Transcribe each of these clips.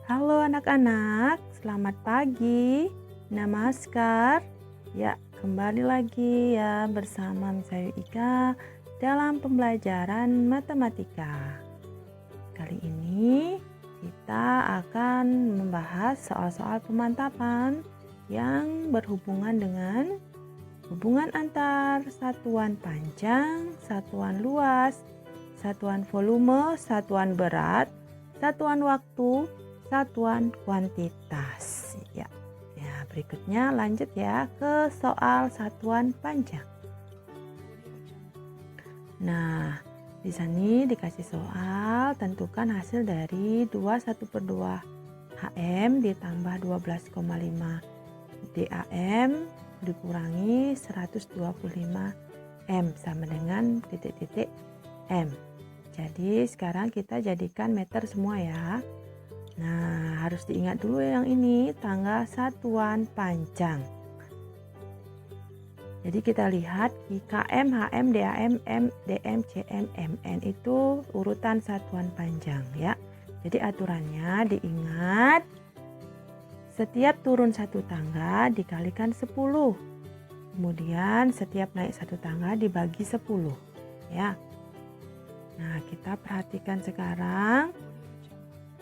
Halo anak-anak, selamat pagi. Namaskar. Ya, kembali lagi ya bersama Miss Ayu Ika dalam pembelajaran matematika. Kali ini kita akan membahas soal-soal pemantapan yang berhubungan dengan hubungan antar satuan panjang, satuan luas, satuan volume, satuan berat, satuan waktu, satuan kuantitas. Ya, berikutnya lanjut ya ke soal satuan panjang. Nah, di sini dikasih soal, tentukan hasil dari 21/2 HM ditambah 12,5 DAM dikurangi 125 M sama dengan titik-titik M. Jadi sekarang kita jadikan meter semua ya. Nah, harus diingat dulu yang ini tanggal satuan panjang. Jadi kita lihat KM, HM, DAM, M, DM, CM, MN itu urutan satuan panjang ya. Jadi aturannya diingat, setiap turun satu tangga dikalikan 10. Kemudian setiap naik satu tangga dibagi 10 ya. Nah, kita perhatikan sekarang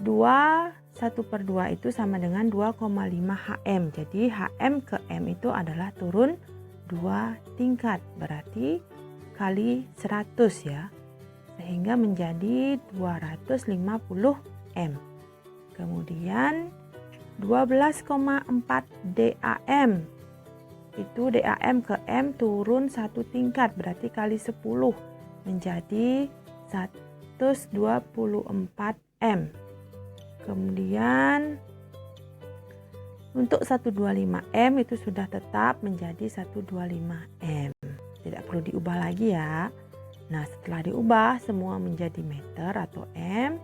1/2 itu sama dengan 2,5 HM. Jadi HM ke M itu adalah turun 2 tingkat, berarti kali 100 ya. Sehingga menjadi 250 M. Kemudian 12,4 DAM. Itu DAM ke M turun 1 tingkat, berarti kali 10 menjadi 124 M. Kemudian untuk 125 M itu sudah tetap menjadi 125 M. Tidak perlu diubah lagi ya. Nah, setelah diubah semua menjadi meter atau M,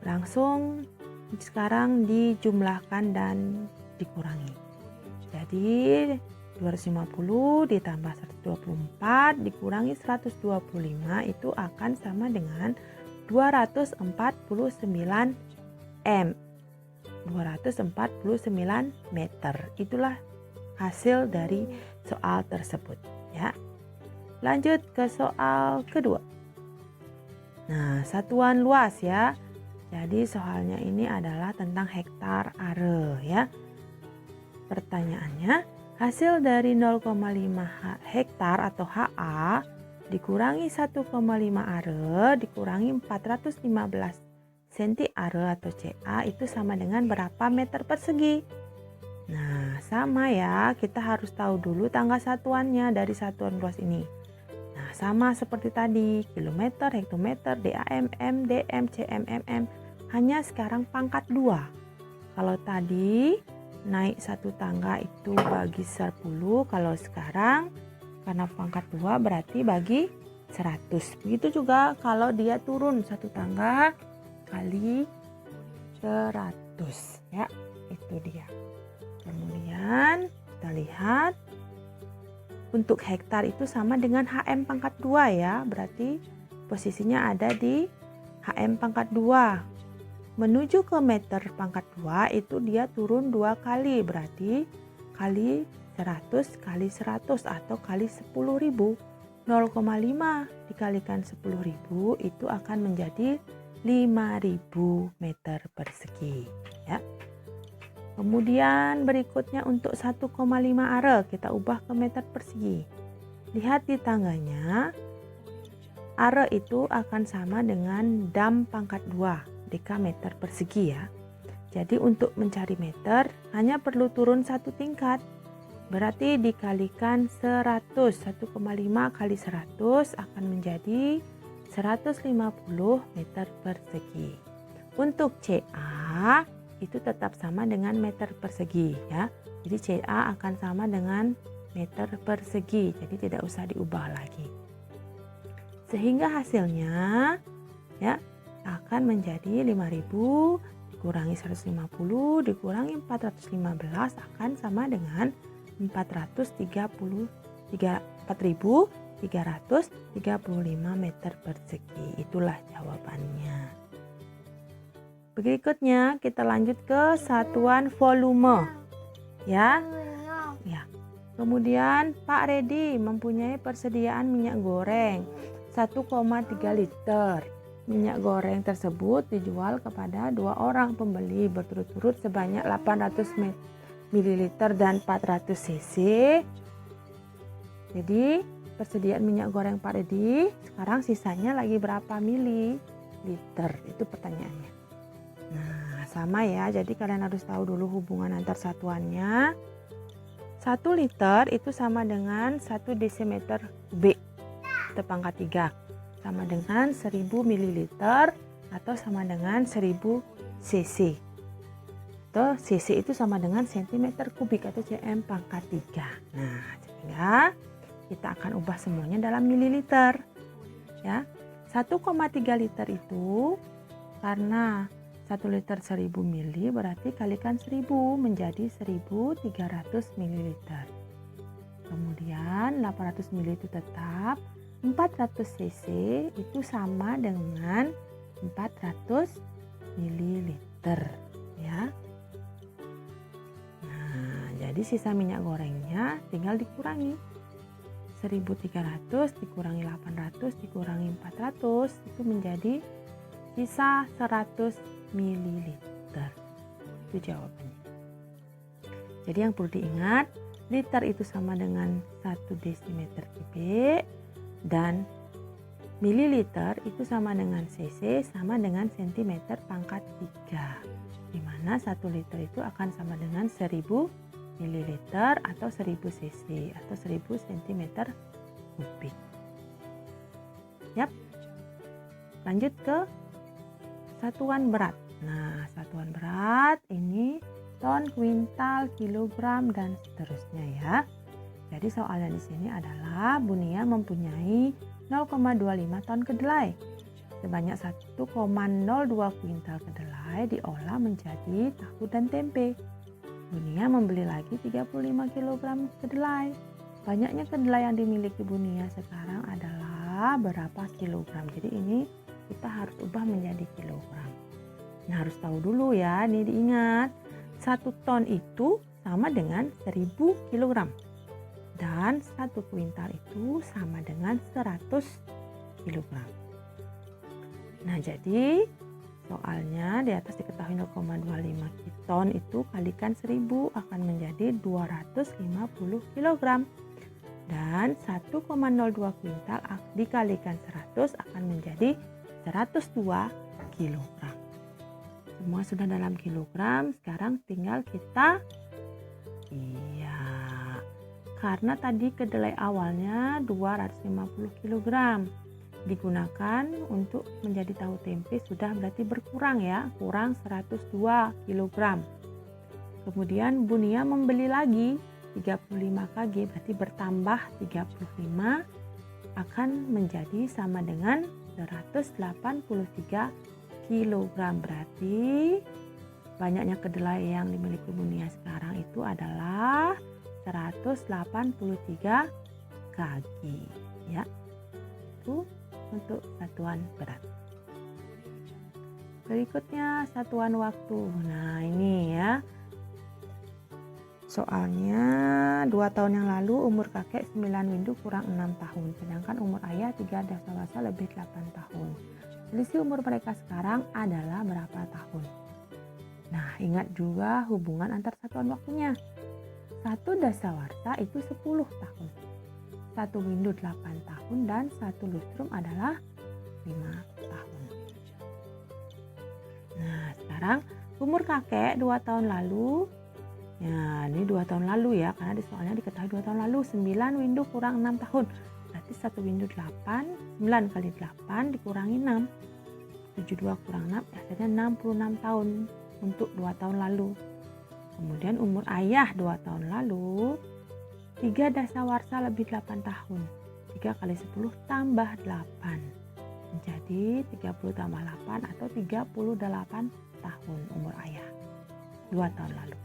langsung sekarang dijumlahkan dan dikurangi. Jadi 250 ditambah 124 dikurangi 125 itu akan sama dengan 249 M. 249 meter. Itulah hasil dari soal tersebut ya. Lanjut ke soal kedua. Nah, satuan luas ya. Jadi soalnya ini adalah tentang hektar are ya. Pertanyaannya, hasil dari 0,5 hektar atau HA dikurangi 1,5 are dikurangi 415 cm are atau CA itu sama dengan berapa meter persegi? Nah, sama ya, kita harus tahu dulu tanggal satuannya dari satuan luas ini. Nah, sama seperti tadi, kilometer, hektometer, DAM, M, DM, CM, MM, hanya sekarang pangkat 2. Kalau tadi naik satu tangga itu bagi 10, kalau sekarang karena pangkat 2 berarti bagi 100. Begitu juga kalau dia turun satu tangga kali 100 ya, itu dia. Kemudian kita lihat untuk hektar itu sama dengan HM pangkat 2 ya, berarti posisinya ada di HM pangkat 2. Menuju ke meter pangkat 2 itu dia turun 2 kali, berarti kali 100 kali 100 atau kali 10.000. 0,5 dikalikan 10.000 itu akan menjadi 5.000 meter persegi ya. Kemudian berikutnya untuk 1,5 are kita ubah ke meter persegi. Lihat di tangganya, are itu akan sama dengan dam pangkat 2 dk meter persegi ya. Jadi untuk mencari meter hanya perlu turun 1 tingkat. Berarti dikalikan 100, 1,5 kali 100 akan menjadi 150 meter persegi. Untuk CA itu tetap sama dengan meter persegi ya. Jadi CA akan sama dengan meter persegi. Jadi tidak usah diubah lagi. Sehingga hasilnya ya akan menjadi 5.000 dikurangi 150 dikurangi 415 akan sama dengan 4.335 meter persegi. Itulah jawabannya. Berikutnya kita lanjut ke satuan volume. Ya. Kemudian Pak Redi mempunyai persediaan minyak goreng 1,3 liter. Minyak goreng tersebut dijual kepada 2 orang pembeli berturut-turut sebanyak 800 ml dan 400 cc. Jadi persediaan minyak goreng Pak Redi sekarang sisanya lagi berapa mililiter? Itu pertanyaannya. Nah, sama ya. Jadi kalian harus tahu dulu hubungan antar satuannya. 1 liter itu sama dengan 1 desimeter kubik atau pangkat 3. Sama dengan 1000 ml atau sama dengan 1000 cc. Atau cc itu sama dengan centimeter kubik atau cm pangkat 3. Nah, sehingga kita akan ubah semuanya dalam mililiter. Ya. 1,3 liter itu karena 1 liter 1000 ml berarti kalikan 1000 menjadi 1300 ml. Kemudian 800 ml itu tetap, 400 cc itu sama dengan 400 ml ya. Nah, jadi sisa minyak gorengnya tinggal dikurangi. 1300 dikurangi 800 dikurangi 400 itu menjadi sisa 100 ml. Itu jawabannya. Jadi yang perlu diingat, liter itu sama dengan 1 desimeter kubik dan mililiter itu sama dengan cc sama dengan centimeter pangkat 3. Di mana 1 liter itu akan sama dengan 1000 mililiter atau 1000 cc atau 1000 centimeter kubik. Yap. Lanjut ke satuan berat. Nah, satuan berat ini ton, kuintal, kilogram dan seterusnya ya. Jadi soalnya di sini adalah Bunia mempunyai 0,25 ton kedelai. Sebanyak 1,02 kuintal kedelai diolah menjadi tahu dan tempe. Bunia membeli lagi 35 kg kedelai. Banyaknya kedelai yang dimiliki Bunia sekarang adalah berapa kilogram. Jadi ini kita harus ubah menjadi kilogram. Nah, harus tahu dulu ya, ini diingat. 1 ton itu sama dengan 1000 kilogram. Dan 1 kuintal itu sama dengan 100 kilogram. Nah, jadi soalnya di atas diketahui 0,25 ton itu kalikan 1000 akan menjadi 250 kilogram. Dan 1,02 kuintal dikalikan 100 akan menjadi 102 kilogram. Semua sudah dalam kilogram, sekarang tinggal kita karena tadi kedelai awalnya 250 kg digunakan untuk menjadi tahu tempe sudah berarti berkurang ya, kurang 102 kg. Kemudian Bunia membeli lagi 35 kg berarti bertambah 35 akan menjadi sama dengan 183 kilogram. Berarti banyaknya kedelai yang dimiliki Bunia sekarang itu adalah 183 kg ya. Itu untuk satuan berat. Berikutnya satuan waktu. Nah, ini ya. Soalnya 2 tahun yang lalu umur kakek 9 windu kurang 6 tahun. Sedangkan umur ayah 3 dasawarsa lebih 8 tahun. Selisih umur mereka sekarang adalah berapa tahun? Nah, ingat juga hubungan antar satuan waktunya. 1 dasawarsa itu 10 tahun. 1 windu 8 tahun dan 1 lustrum adalah 5 tahun. Nah, sekarang umur kakek 2 tahun lalu. Ya, ini 2 tahun lalu ya, karena di soalnya diketahui 2 tahun lalu. 9 windu kurang 6 tahun. Berarti 1 windu 8, 9 kali 8 dikurangi 6. 72 kurang 6, hasilnya 66 tahun untuk 2 tahun lalu. Kemudian umur ayah 2 tahun lalu, 3 dasawarsa lebih 8 tahun. 3 kali 10 tambah 8. Menjadi 30 tambah 8 atau 38 tahun umur ayah 2 tahun lalu.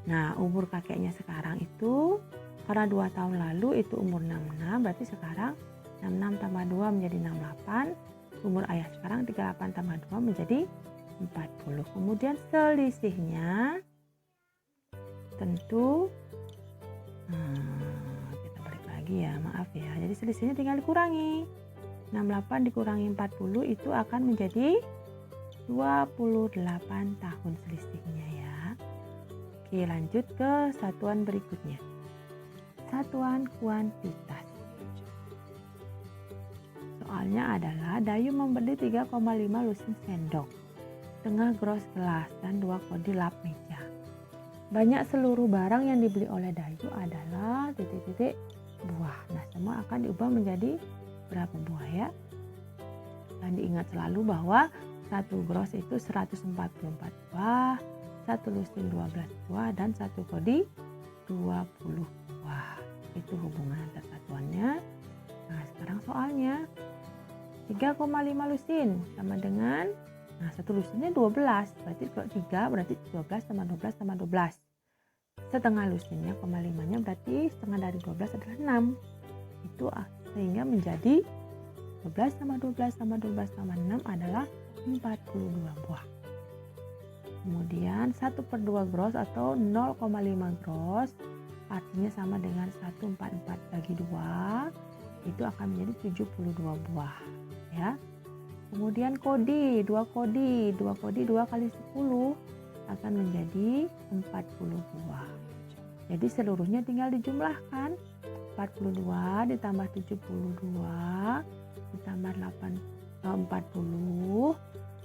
Nah, umur kakeknya sekarang itu karena 2 tahun lalu itu umur 66, berarti sekarang 66 tambah 2 menjadi 68. Umur ayah sekarang 38 tambah 2 menjadi 40. Kemudian selisihnya tentu kita balik lagi ya, maaf ya. Jadi selisihnya tinggal dikurangi. 68 dikurangi 40 itu akan menjadi 28 tahun selisihnya ya. Oke, lanjut ke satuan berikutnya. Satuan kuantitas. Soalnya adalah Dayu membeli 3,5 lusin sendok, setengah gros gelas, dan 2 kodi lap meja. Banyak seluruh barang yang dibeli oleh Dayu adalah titik-titik buah. Nah, semua akan diubah menjadi berapa buah ya? Dan diingat selalu bahwa 1 gros itu 144 buah, 1 lusin 12 buah, dan 1 kodi 20 buah. Itu hubungan antar satuannya. Nah, sekarang soalnya 3,5 lusin sama dengan, nah 1 lusinnya 12, berarti kalau 3 berarti 12 tambah 12 tambah 12. Setengah lusinnya, 5-nya berarti setengah dari 12 adalah 6. Itu sehingga menjadi 12 tambah 12 tambah 12 tambah 6 adalah 42 buah. Kemudian 1/2 gros atau 0,5 gros artinya sama dengan 144 bagi 2, itu akan menjadi 72 buah ya. Kemudian kodi 2 kodi 2 kali 10 akan menjadi 40 buah. Jadi seluruhnya tinggal dijumlahkan. 42 ditambah 72 ditambah 40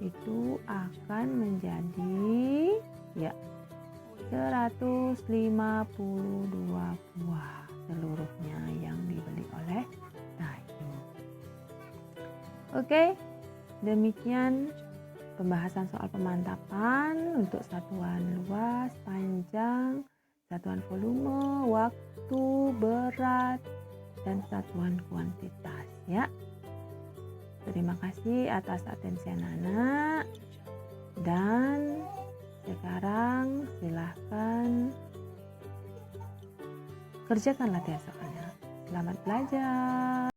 itu akan menjadi ya 152 buah seluruhnya yang dibeli oleh Dayu. Oke, demikian pembahasan soal pemantapan untuk satuan luas, panjang, satuan volume, waktu, berat, dan satuan kuantitas ya. Terima kasih atas atensi anak-anak, dan sekarang silahkan kerjakan latihan soalnya. Selamat belajar.